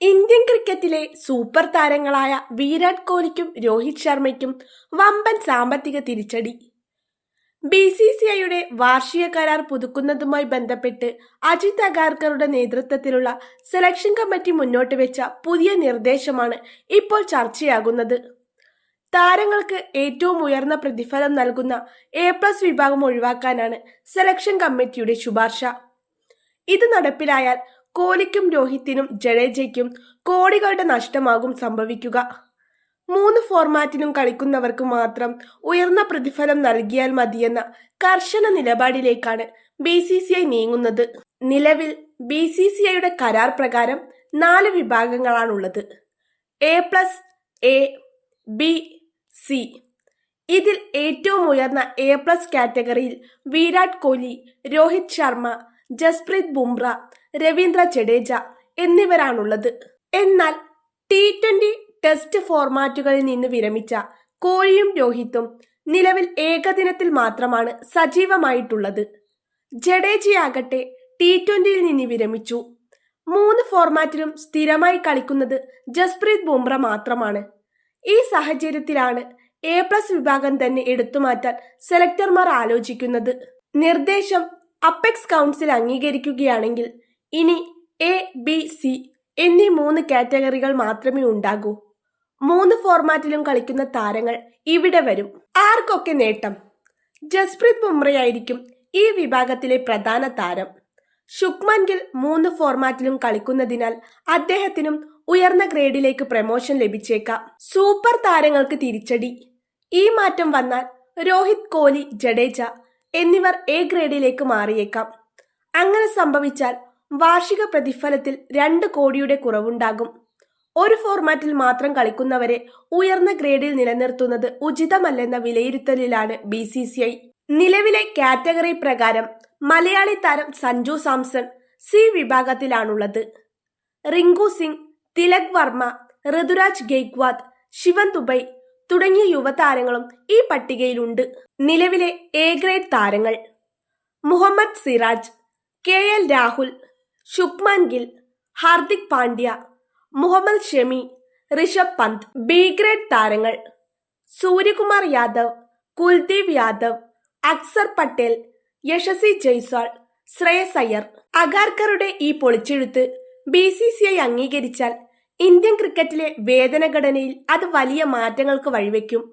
Indian ക്രിക്കറ്റിലെ super താരങ്ങളായ വിരാട് കോഹ്ലിക്കും രോഹിത് ശർമ്മയ്ക്കും വമ്പൻ സാമ്പത്തിക തിരിച്ചടി. ബിസിസിഐയുടെ വാർഷിക കരാർ പുതുക്കുന്നതുമായി ബന്ധപ്പെട്ട് അജിത് അഗാർക്കറുടെ നേതൃത്വത്തിലുള്ള സെലക്ഷൻ കമ്മിറ്റി മുന്നോട്ട് വെച്ച പുതിയ നിർദ്ദേശമാണ് ഇപ്പോൾ ചർച്ചയാകുന്നത്. താരങ്ങൾക്ക് ഏറ്റവും ഉയർന്ന പ്രതിഫലം നൽകുന്ന A+ വിഭാഗം ഒഴിവാക്കാനാണ് സെലക്ഷൻ കമ്മിറ്റിയുടെ ശുപാർശ. ഇത് നടപ്പിലായാൽ കോഹ്ലിക്കും രോഹിത്തിനും ജഡേജയ്ക്കും കോടികളുടെ നഷ്ടമാകും സംഭവിക്കുക. 3 ഫോർമാറ്റിലും കളിക്കുന്നവർക്ക് മാത്രം ഉയർന്ന പ്രതിഫലം നൽകിയാൽ മതിയെന്ന കർശന നിലപാടിലേക്കാണ് BCCI നീങ്ങുന്നത്. നിലവിൽ BCCIയുടെ കരാർ പ്രകാരം 4 വിഭാഗങ്ങളാണുള്ളത്: A+, A, B, C. ഇതിൽ ഏറ്റവും ഉയർന്ന A+ കാറ്റഗറിയിൽ വിരാട് കോഹ്ലി, രോഹിത് ശർമ്മ, ജസ്പ്രീത് ബുംറ, രവീന്ദ്ര ജഡേജ എന്നിവരാണുള്ളത്. എന്നാൽ T20 ടെസ്റ്റ് ഫോർമാറ്റുകളിൽ നിന്ന് വിരമിച്ച കോഹ്ലിയും രോഹിത്തും നിലവിൽ ഏകദിനത്തിൽ മാത്രമാണ് സജീവമായിട്ടുള്ളത്. ജഡേജയാകട്ടെ T20യിൽ നിന്ന് വിരമിച്ചു. 3 ഫോർമാറ്റിലും സ്ഥിരമായി കളിക്കുന്നത് ജസ്പ്രീത് ബുംറ മാത്രമാണ്. ഈ സാഹചര്യത്തിലാണ് A+ വിഭാഗം തന്നെ എടുത്തുമാറ്റാൻ സെലക്ടർമാർ ആലോചിക്കുന്നത്. നിർദ്ദേശം അപ്പെക്സ് കൗൺസിൽ അംഗീകരിക്കുകയാണെങ്കിൽ ഇനി A, B, C എന്നീ 3 കാറ്റഗറികൾ മാത്രമേ ഉണ്ടാകൂ. 3 ഫോർമാറ്റിലും കളിക്കുന്ന താരങ്ങൾ ഇവിടെ വരും. ആർക്കൊക്കെ നേട്ടം? ജസ്പ്രീത് ബുംറയായിരിക്കും ഈ വിഭാഗത്തിലെ പ്രധാന താരം. ശുഭ്മാൻ ഗിൽ 3 ഫോർമാറ്റിലും കളിക്കുന്നതിനാൽ അദ്ദേഹത്തിനും ഉയർന്ന ഗ്രേഡിലേക്ക് പ്രമോഷൻ ലഭിച്ചേക്കാം. സൂപ്പർ താരങ്ങൾക്ക് തിരിച്ചടി. ഈ മാറ്റം വന്നാൽ രോഹിത്, കോഹ്ലി, ജഡേജ എന്നിവർ A ഗ്രേഡിലേക്ക് മാറിയേക്കാം. അങ്ങനെ സംഭവിച്ചാൽ വാർഷിക പ്രതിഫലത്തിൽ 2 കോടിയുടെ കുറവുണ്ടാകും. ഒരു ഫോർമാറ്റിൽ മാത്രം കളിക്കുന്നവരെ ഉയർന്ന ഗ്രേഡിൽ നിലനിർത്തുന്നത് ഉചിതമല്ലെന്ന വിലയിരുത്തലിലാണ് BCCI. നിലവിലെ കാറ്റഗറി പ്രകാരം മലയാളി താരം സഞ്ജു സാംസൺ C വിഭാഗത്തിലാണുള്ളത്. റിങ്കു സിംഗ്, തിലക് വർമ്മ, ഋതുരാജ് ഗെയ്ക്വാദ്, ശിവൻ ദുബൈ തുടങ്ങിയ യുവതാരങ്ങളും ഈ പട്ടികയിലുണ്ട്. നിലവിലെ A ഗ്രേഡ് താരങ്ങൾ: Muhammad Siraj, KL Rahul, Shubman Gill, Hardik Pandya, Muhammad Shami, Rishabh Pant. B grade താരങ്ങൾ: സൂര്യകുമാർ യാദവ്, കുൽദീപ് യാദവ്, അക്സർ പട്ടേൽ, യശസ്വി ജയ്സ്വാൾ, ശ്രേയസ് അയ്യർ. അഗാർക്കറുടെ ഈ പൊളിച്ചെഴുത്ത് BCCI അംഗീകരിച്ചാൽ ഇന്ത്യൻ ക്രിക്കറ്റിലെ വേതനഘടനയിൽ അത് വലിയ മാറ്റങ്ങൾക്ക് വഴിവെക്കും.